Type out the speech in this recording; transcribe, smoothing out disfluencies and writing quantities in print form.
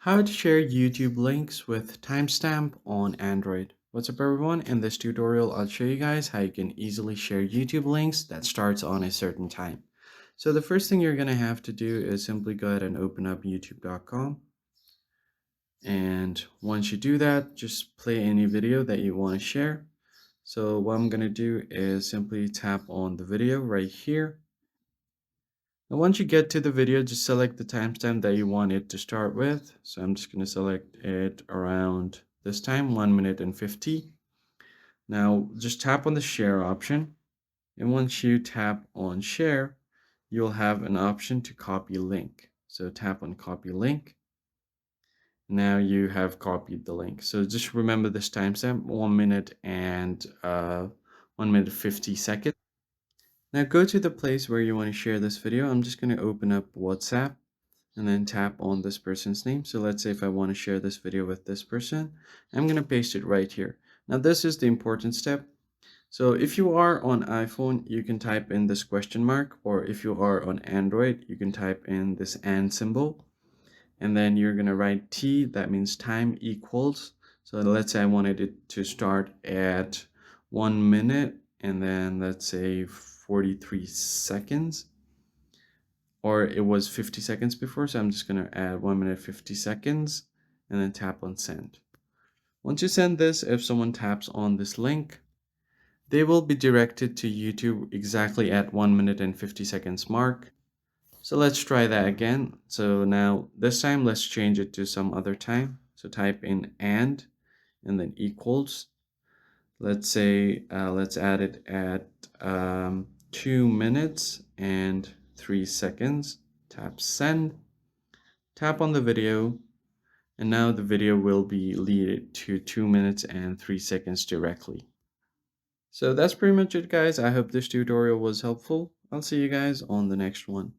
How to share YouTube links with timestamp on Android. What's up everyone? In this tutorial, I'll show you guys how you can easily share YouTube links that starts on a certain time. So the first thing you're going to have to do is simply go ahead and open up youtube.com. And once you do that, just play any video that you want to share. So what I'm going to do is simply tap on the video right here. Now, once you get to the video, just select the timestamp that you want it to start with. So I'm just going to select it around this time, 1 minute and 50. Now, just tap on the share option. And once you tap on share, you'll have an option to copy link. So tap on copy link. Now you have copied the link. So just remember this timestamp, 1 minute and 1 minute 50 seconds. Now go to the place where you want to share this video. I'm just going to open up WhatsApp and then tap on this person's name. So let's say if I want to share this video with this person, I'm going to paste it right here. Now this is the important step. So if you are on iPhone, you can type in this question mark, or if you are on Android, you can type in this and symbol. And then you're going to write T, that means time equals. So let's say I wanted it to start at 1 minute and then let's say 43 seconds. Or it was 50 seconds before, so I'm just going to add 1 minute 50 seconds and then tap on send. Once you send this, if someone taps on this link, they will be directed to YouTube exactly at 1 minute and 50 seconds mark. So let's try that again. So now this time let's change it to some other time. So type in and then equals. Let's say let's add it at 2 minutes and 3 seconds. Tap send. Tap on the video, and now the video will be leaded to 2 minutes and 3 seconds directly. So that's pretty much it, guys. I hope this tutorial was helpful. I'll see you guys on the next one.